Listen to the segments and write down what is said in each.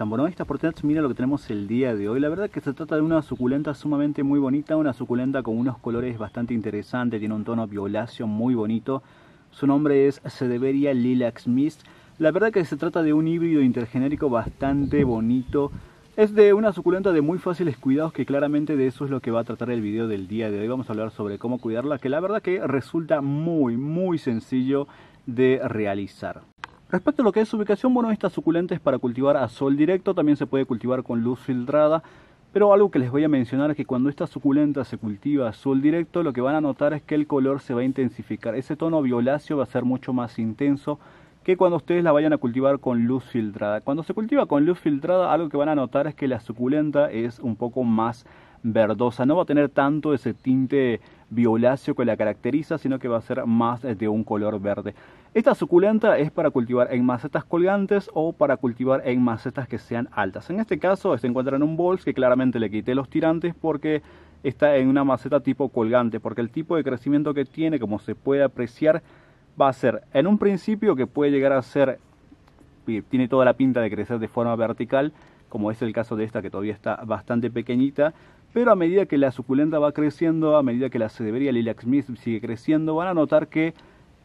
están? Bueno, esta oportunidad, mira lo que tenemos el día de hoy. La verdad que se trata de una suculenta sumamente muy bonita, una suculenta con unos colores bastante interesantes, tiene un tono violáceo muy bonito. Su nombre es Cedeveria Lilac Mist. La verdad que se trata de un híbrido intergenérico bastante bonito. Es de una suculenta de muy fáciles cuidados, que claramente de eso es lo que va a tratar el video del día de hoy. Vamos a hablar sobre cómo cuidarla, que la verdad que resulta muy sencillo de realizar. Respecto a lo que es su ubicación, bueno, esta suculenta es para cultivar a sol directo, también se puede cultivar con luz filtrada, pero algo que les voy a mencionar es que cuando esta suculenta se cultiva a sol directo, lo que van a notar es que el color se va a intensificar, ese tono violáceo va a ser mucho más intenso que cuando ustedes la vayan a cultivar con luz filtrada. Cuando se cultiva con luz filtrada, algo que van a notar es que la suculenta es un poco más verdosa, no va a tener tanto ese tinte violáceo que la caracteriza, sino que va a ser más de un color verde. Esta suculenta es para cultivar en macetas colgantes o para cultivar en macetas que sean altas. En este caso se encuentra en un bols que claramente le quité los tirantes porque está en una maceta tipo colgante, porque el tipo de crecimiento que tiene, como se puede apreciar, va a ser en un principio que puede llegar a ser, tiene toda la pinta de crecer de forma vertical, como es el caso de esta que todavía está bastante pequeñita, pero a medida que la suculenta va creciendo, a medida que la Cedeveria Lilac Mist sigue creciendo, van a notar que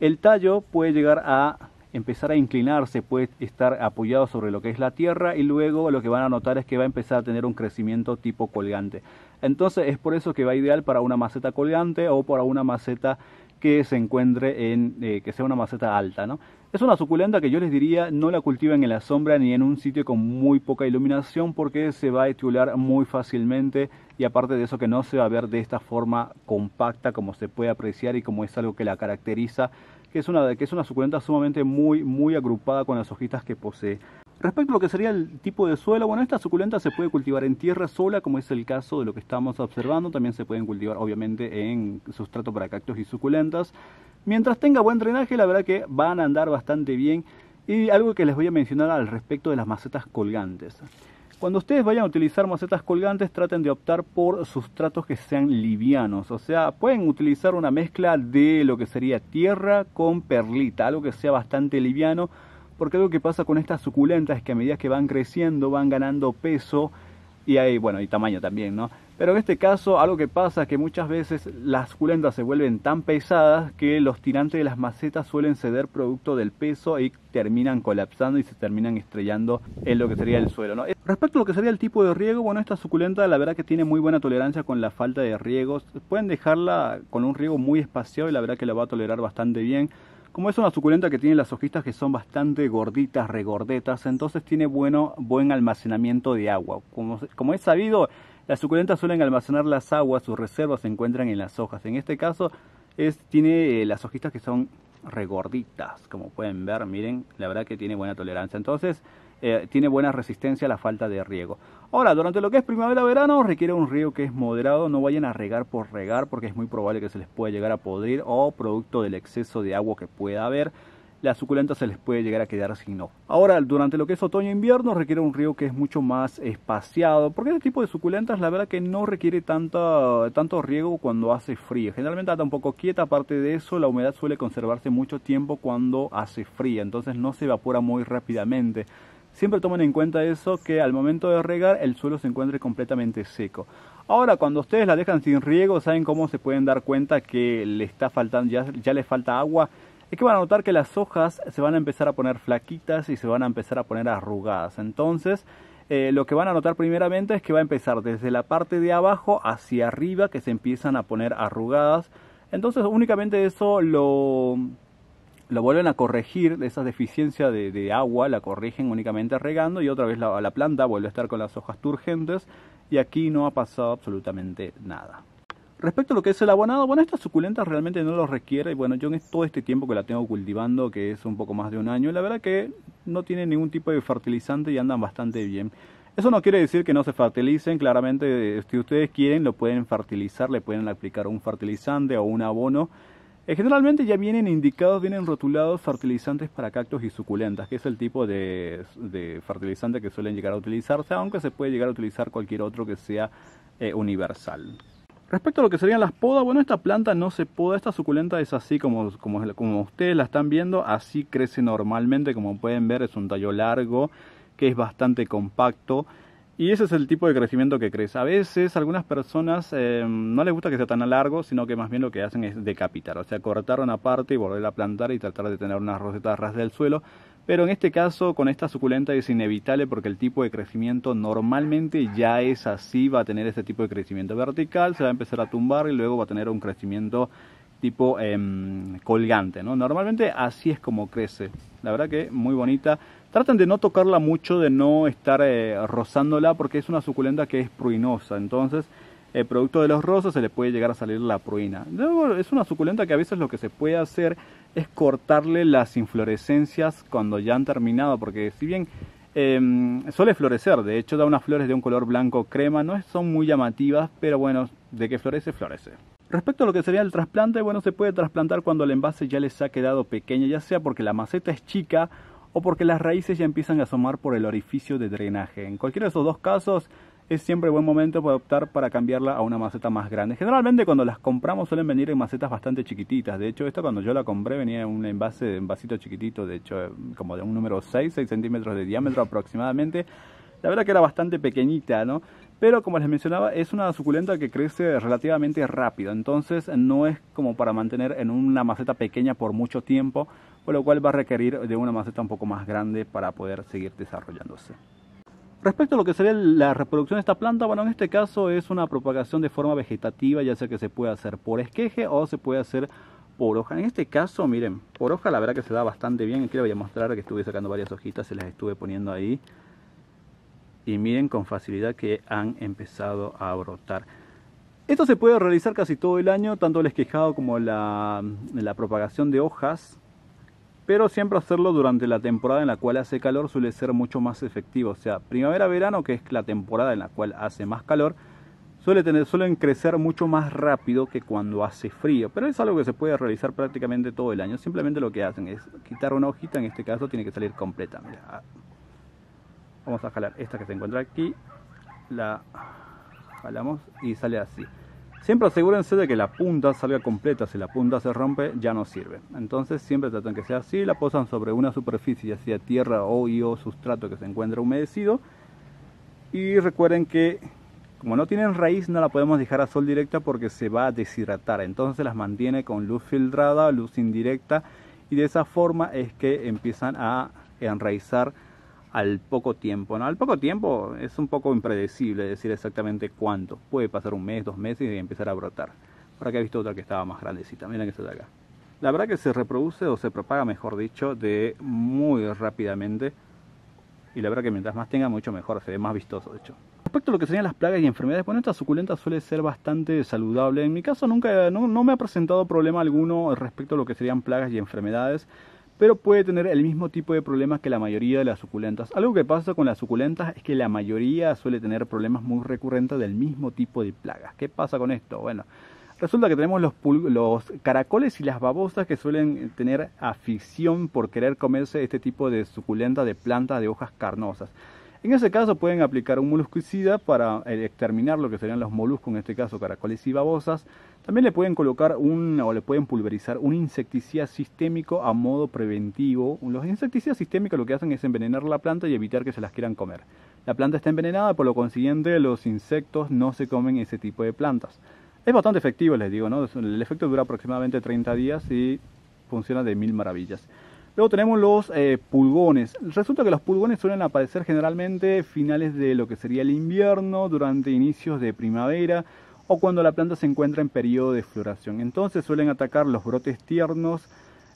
el tallo puede llegar a empezar a inclinarse, puede estar apoyado sobre lo que es la tierra, y luego lo que van a notar es que va a empezar a tener un crecimiento tipo colgante. Entonces es por eso que va ideal para una maceta colgante o para una maceta que se encuentre en, que sea una maceta alta, ¿no? Es una suculenta que yo les diría no la cultiven en la sombra ni en un sitio con muy poca iluminación, porque se va a etiolar muy fácilmente, y aparte de eso que no se va a ver de esta forma compacta como se puede apreciar y como es algo que la caracteriza, que es una suculenta sumamente muy agrupada con las hojitas que posee. Respecto a lo que sería el tipo de suelo, bueno, esta suculenta se puede cultivar en tierra sola, como es el caso de lo que estamos observando. También se pueden cultivar obviamente en sustrato para cactus y suculentas. Mientras tenga buen drenaje, la verdad que van a andar bastante bien. Y algo que les voy a mencionar al respecto de las macetas colgantes. Cuando ustedes vayan a utilizar macetas colgantes, traten de optar por sustratos que sean livianos. O sea, pueden utilizar una mezcla de lo que sería tierra con perlita, algo que sea bastante liviano. Porque algo que pasa con estas suculentas es que a medida que van creciendo, van ganando peso y y tamaño también, ¿no? Pero en este caso, algo que pasa es que muchas veces las suculentas se vuelven tan pesadas que los tirantes de las macetas suelen ceder producto del peso y terminan colapsando y se terminan estrellando en lo que sería el suelo, ¿no? Respecto a lo que sería el tipo de riego, bueno, esta suculenta la verdad que tiene muy buena tolerancia con la falta de riegos. Pueden dejarla con un riego muy espaciado y la verdad que la va a tolerar bastante bien. Como es una suculenta que tiene las hojitas que son bastante gorditas, regordetas, entonces tiene buen almacenamiento de agua. Como es sabido, las suculentas suelen almacenar las aguas, sus reservas se encuentran en las hojas. En este caso tiene las hojitas que son regorditas, como pueden ver, miren, la verdad que tiene buena tolerancia. Entonces tiene buena resistencia a la falta de riego. Ahora, durante lo que es primavera-verano requiere un riego que es moderado. No vayan a regar por regar porque es muy probable que se les pueda llegar a podrir, o producto del exceso de agua que pueda haber, la suculenta se les puede llegar a quedar sin hoja. Ahora, durante lo que es otoño-invierno requiere un riego que es mucho más espaciado, porque este tipo de suculentas la verdad que no requiere tanto riego cuando hace frío. Generalmente anda un poco quieta. Aparte de eso, la humedad suele conservarse mucho tiempo cuando hace frío, entonces no se evapora muy rápidamente. Siempre tomen en cuenta eso, que al momento de regar el suelo se encuentre completamente seco. Ahora, cuando ustedes la dejan sin riego, ¿saben cómo se pueden dar cuenta que le está faltando, ya le falta agua? Es que van a notar que las hojas se van a empezar a poner flaquitas y se van a empezar a poner arrugadas. Entonces, lo que van a notar primeramente es que va a empezar desde la parte de abajo hacia arriba, que se empiezan a poner arrugadas. Entonces, únicamente eso lo vuelven a corregir, de esa deficiencia de agua, la corrigen únicamente regando, y otra vez la planta vuelve a estar con las hojas turgentes, y aquí no ha pasado absolutamente nada. Respecto a lo que es el abonado, bueno, esta suculenta realmente no lo requiere. Y bueno, yo en todo este tiempo que la tengo cultivando, que es un poco más de un año, la verdad que no tiene ningún tipo de fertilizante y andan bastante bien. Eso no quiere decir que no se fertilicen. Claramente, si ustedes quieren, lo pueden fertilizar, le pueden aplicar un fertilizante o un abono. Generalmente ya vienen indicados, vienen rotulados fertilizantes para cactus y suculentas, que es el tipo de fertilizante que suelen llegar a utilizarse, aunque se puede llegar a utilizar cualquier otro que sea universal. Respecto a lo que serían las podas, bueno, esta planta no se poda, esta suculenta es así como ustedes la están viendo, así crece normalmente. Como pueden ver, es un tallo largo que es bastante compacto. Y ese es el tipo de crecimiento que crece. A veces a algunas personas no les gusta que sea tan largo, sino que más bien lo que hacen es decapitar. O sea, cortar una parte y volver a plantar y tratar de tener una roseta a ras del suelo. Pero en este caso, con esta suculenta es inevitable porque el tipo de crecimiento normalmente ya es así. Va a tener ese tipo de crecimiento vertical, se va a empezar a tumbar y luego va a tener un crecimiento tipo colgante, ¿no? Normalmente así es como crece. La verdad que muy bonita. Traten de no tocarla mucho, de no estar rozándola porque es una suculenta que es pruinosa. Entonces, producto de los rozos se le puede llegar a salir la pruina. Luego, es una suculenta que a veces lo que se puede hacer es cortarle las inflorescencias cuando ya han terminado. Porque si bien suele florecer, de hecho da unas flores de un color blanco crema, no son muy llamativas, pero bueno, de que florece, florece. Respecto a lo que sería el trasplante, bueno, se puede trasplantar cuando el envase ya les ha quedado pequeño, ya sea porque la maceta es chica o porque las raíces ya empiezan a asomar por el orificio de drenaje. En cualquiera de esos dos casos es siempre buen momento para optar para cambiarla a una maceta más grande. Generalmente cuando las compramos suelen venir en macetas bastante chiquititas. De hecho, esta cuando yo la compré venía en un vasito chiquitito, de hecho como de un número 6 centímetros de diámetro aproximadamente. La verdad que era bastante pequeñita, ¿no? Pero como les mencionaba, es una suculenta que crece relativamente rápido, entonces no es como para mantener en una maceta pequeña por mucho tiempo, por lo cual va a requerir de una maceta un poco más grande para poder seguir desarrollándose. Respecto a lo que sería la reproducción de esta planta, bueno, en este caso es una propagación de forma vegetativa, ya sea que se puede hacer por esqueje o se puede hacer por hoja. En este caso, miren, por hoja la verdad que se da bastante bien. Aquí les voy a mostrar que estuve sacando varias hojitas, se las estuve poniendo ahí. Y miren con facilidad que han empezado a brotar. Esto se puede realizar casi todo el año, tanto el esquejado como la propagación de hojas. Pero siempre hacerlo durante la temporada en la cual hace calor suele ser mucho más efectivo. O sea, primavera-verano, que es la temporada en la cual hace más calor, suelen crecer mucho más rápido que cuando hace frío. Pero es algo que se puede realizar prácticamente todo el año. Simplemente lo que hacen es quitar una hojita, en este caso tiene que salir completa. Mira. Vamos a jalar esta que se encuentra aquí, la jalamos y sale así. Siempre asegúrense de que la punta salga completa, si la punta se rompe ya no sirve. Entonces siempre tratan que sea así, la posan sobre una superficie, ya sea tierra o sustrato que se encuentre humedecido. Y recuerden que como no tienen raíz no la podemos dejar a sol directa porque se va a deshidratar. Entonces las mantiene con luz filtrada, luz indirecta y de esa forma es que empiezan a enraizar al poco tiempo, ¿no? Al poco tiempo es un poco impredecible decir exactamente cuánto. Puede pasar un mes, 2 meses y empezar a brotar. Por acá he visto otra que estaba más grandecita. Miren esta de acá. La verdad que se reproduce o se propaga, mejor dicho, de muy rápidamente. Y la verdad que mientras más tenga, mucho mejor. Se ve más vistoso, de hecho. Respecto a lo que serían las plagas y enfermedades, bueno, esta suculenta suele ser bastante saludable. En mi caso no me ha presentado problema alguno respecto a lo que serían plagas y enfermedades, pero puede tener el mismo tipo de problemas que la mayoría de las suculentas. Algo que pasa con las suculentas es que la mayoría suele tener problemas muy recurrentes del mismo tipo de plagas. ¿Qué pasa con esto? Bueno, resulta que tenemos los caracoles y las babosas que suelen tener afición por querer comerse este tipo de suculenta de plantas de hojas carnosas. En ese caso pueden aplicar un moluscicida para exterminar lo que serían los moluscos, en este caso caracoles y babosas. También le pueden colocar o le pueden pulverizar un insecticida sistémico a modo preventivo. Los insecticidas sistémicos lo que hacen es envenenar la planta y evitar que se las quieran comer. La planta está envenenada, por lo consiguiente los insectos no se comen ese tipo de plantas. Es bastante efectivo, les digo, ¿no? El efecto dura aproximadamente 30 días y funciona de mil maravillas. Luego tenemos los pulgones. Resulta que los pulgones suelen aparecer generalmente finales de lo que sería el invierno, durante inicios de primavera o cuando la planta se encuentra en periodo de floración. Entonces suelen atacar los brotes tiernos,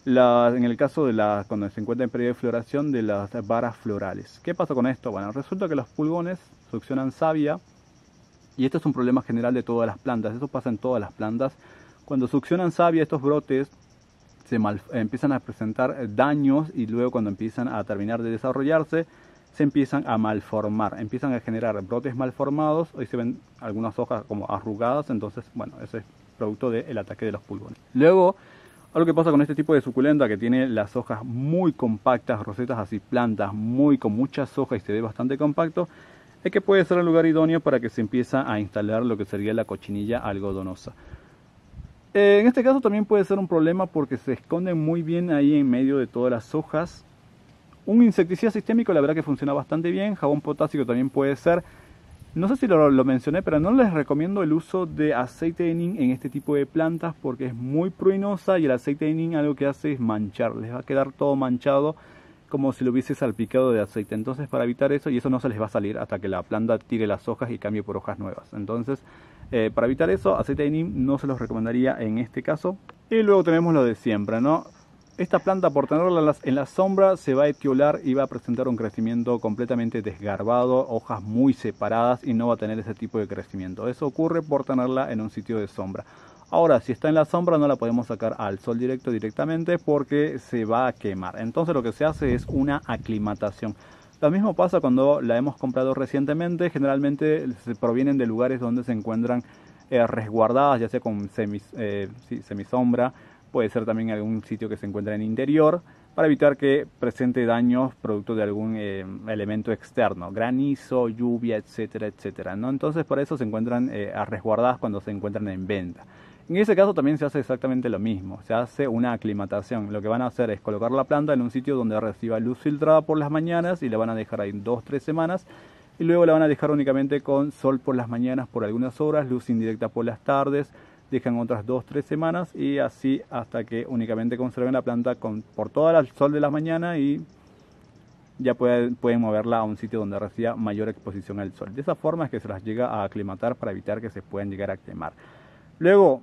en el caso de cuando se encuentra en periodo de floración, de las varas florales. ¿Qué pasa con esto? Bueno, resulta que los pulgones succionan savia y esto es un problema general de todas las plantas. Eso pasa en todas las plantas. Cuando succionan savia, estos brotes empiezan a presentar daños y luego cuando empiezan a terminar de desarrollarse se empiezan a malformar, empiezan a generar brotes malformados. Hoy se ven algunas hojas como arrugadas, entonces bueno, ese es producto del ataque de los pulgones. Luego, algo que pasa con este tipo de suculenta que tiene las hojas muy compactas, rosetas así, plantas con muchas hojas y se ve bastante compacto, es que puede ser el lugar idóneo para que se empiece a instalar lo que sería la cochinilla algodonosa. En este caso también puede ser un problema porque se esconden muy bien ahí en medio de todas las hojas Un insecticida sistémico la verdad que funciona bastante bien, jabón potásico también puede ser. No sé si lo mencioné, pero no les recomiendo el uso de aceite de neem en este tipo de plantas porque es muy pruinosa y el aceite de neem algo que hace es manchar, les va a quedar todo manchado como si lo hubiese salpicado de aceite. Entonces para evitar eso, y eso no se les va a salir hasta que la planta tire las hojas y cambie por hojas nuevas. Entonces para evitar eso, aceite de neem no se los recomendaría en este caso. Y luego tenemos lo de siempre, ¿no? Esta planta, por tenerla en la sombra, se va a etiolar y va a presentar un crecimiento completamente desgarbado, hojas muy separadas y no va a tener ese tipo de crecimiento. Eso ocurre por tenerla en un sitio de sombra. Ahora, si está en la sombra no la podemos sacar al sol directamente porque se va a quemar. Entonces lo que se hace es una aclimatación. Lo mismo pasa cuando la hemos comprado recientemente. Generalmente se provienen de lugares donde se encuentran resguardadas, ya sea con semisombra. Puede ser también algún sitio que se encuentra en interior para evitar que presente daños producto de algún elemento externo, granizo, lluvia, etcétera, etcétera, ¿no? Entonces por eso se encuentran resguardadas cuando se encuentran en venta. En ese caso también se hace exactamente lo mismo, se hace una aclimatación. Lo que van a hacer es colocar la planta en un sitio donde reciba luz filtrada por las mañanas y la van a dejar ahí 2-3 semanas y luego la van a dejar únicamente con sol por las mañanas por algunas horas, luz indirecta por las tardes. Dejan otras 2-3 semanas y así hasta que únicamente conserven la planta por toda el sol de la mañana y ya pueden moverla a un sitio donde reciba mayor exposición al sol. De esa forma es que se las llega a aclimatar para evitar que se puedan llegar a quemar. Luego,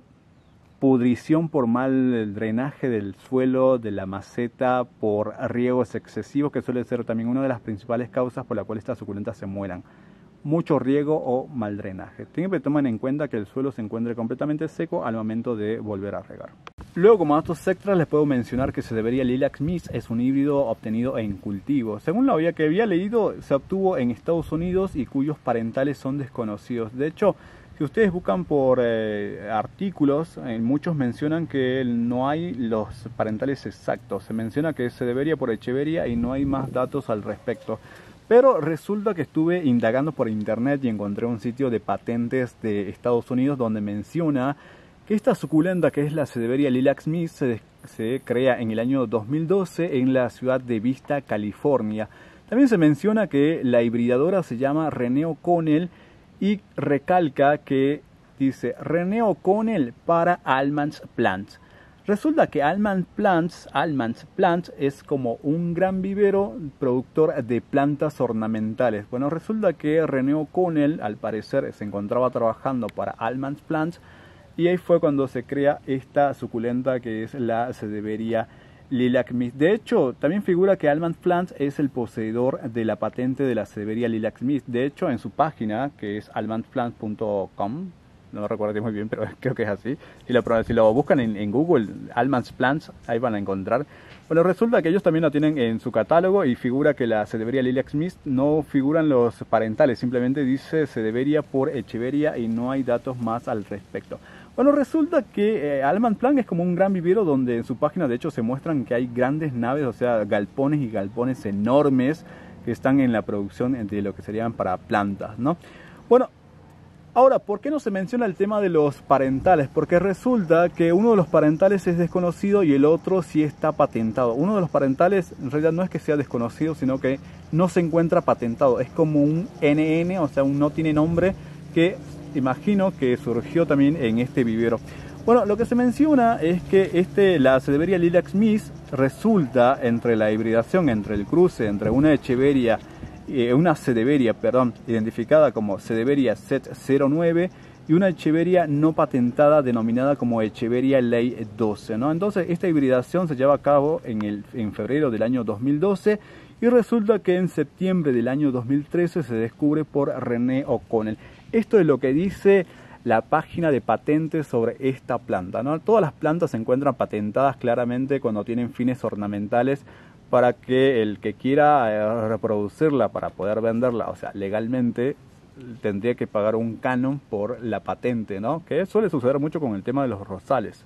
pudrición por mal drenaje del suelo, de la maceta, por riegos excesivos, que suele ser también una de las principales causas por la cual estas suculentas se mueran. Mucho riego o mal drenaje. Siempre tomen en cuenta que el suelo se encuentre completamente seco al momento de volver a regar. Luego, como datos extras, les puedo mencionar que Cedeveria Lilac Mist es un híbrido obtenido en cultivo. Según la que había leído, se obtuvo en Estados Unidos y cuyos parentales son desconocidos. De hecho, si ustedes buscan por artículos, muchos mencionan que no hay los parentales exactos. Se menciona que es Cedeveria por Echeveria y no hay más datos al respecto. Pero resulta que estuve indagando por internet y encontré un sitio de patentes de Estados Unidos donde menciona que esta suculenta, que es la Cedeveria Lilac Mist, se crea en el año 2012 en la ciudad de Vista, California. También se menciona que la hibridadora se llama René O'Connell y recalca que dice René O'Connell para Almans Plants. Resulta que Almans Plants es como un gran vivero productor de plantas ornamentales. Bueno, resulta que René O'Connell al parecer se encontraba trabajando para Almans Plants y ahí fue cuando se crea esta suculenta que es la Cedeveria Lilac Mist. De hecho, también figura que Almans Plants es el poseedor de la patente de la Cedeveria Lilac Mist. De hecho, en su página, que es almansplants.com, no recuerdo muy bien, pero creo que es así. Si lo buscan en Google, Almans Plants, ahí van a encontrar. Bueno, resulta que ellos también lo tienen en su catálogo y figura que la Cedeveria Lilac Mist no figuran los parentales, simplemente dice Cedeveria por Echeveria y no hay datos más al respecto. Bueno, resulta que Almans Plants es como un gran vivero donde en su página de hecho se muestran que hay grandes naves, o sea, galpones y galpones enormes que están en la producción de lo que serían para plantas, ¿no? Bueno, ahora, ¿por qué no se menciona el tema de los parentales? Porque resulta que uno de los parentales es desconocido y el otro sí está patentado. Uno de los parentales en realidad no es que sea desconocido, sino que no se encuentra patentado. Es como un NN, o sea, un no tiene nombre, que imagino que surgió también en este vivero. Bueno, lo que se menciona es que la Cedeveria Lilac Mist resulta entre la hibridación, entre el cruce, entre una Cedeveria, identificada como Cedeveria Set09 y una Echeveria no patentada denominada como Echeveria Ley 12, ¿no? Entonces esta hibridación se lleva a cabo en febrero del año 2012 y resulta que en septiembre del año 2013 se descubre por René O'Connell. Esto es lo que dice la página de patentes sobre esta planta, ¿no? Todas las plantas se encuentran patentadas claramente cuando tienen fines ornamentales para que el que quiera reproducirla para poder venderla, o sea, legalmente, tendría que pagar un canon por la patente, ¿no? Que suele suceder mucho con el tema de los rosales.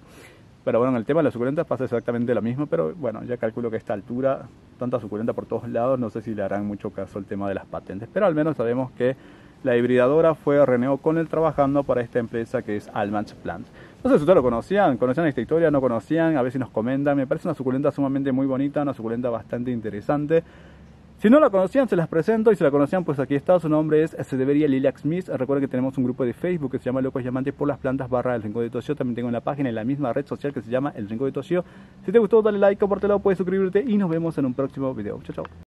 Pero bueno, en el tema de las suculentas pasa exactamente lo mismo, pero bueno, ya calculo que a esta altura, tanta suculenta por todos lados, no sé si le harán mucho caso al tema de las patentes. Pero al menos sabemos que la hibridadora fue René O'Connell trabajando para esta empresa que es Almans Plants. No sé si ustedes lo conocían esta historia, no conocían, a ver si nos comentan. Me parece una suculenta sumamente muy bonita, una suculenta bastante interesante. Si no la conocían, se las presento, y si la conocían, pues aquí está. Su nombre es Cedeveria Lilac Smith. Recuerden que tenemos un grupo de Facebook que se llama Locos Llamantes por las Plantas / El Rincón de Toshio. También tengo una página en la misma red social que se llama El Rincón de Toshio. Si te gustó, dale like, compártelo, puedes suscribirte y nos vemos en un próximo video. Chao, chao.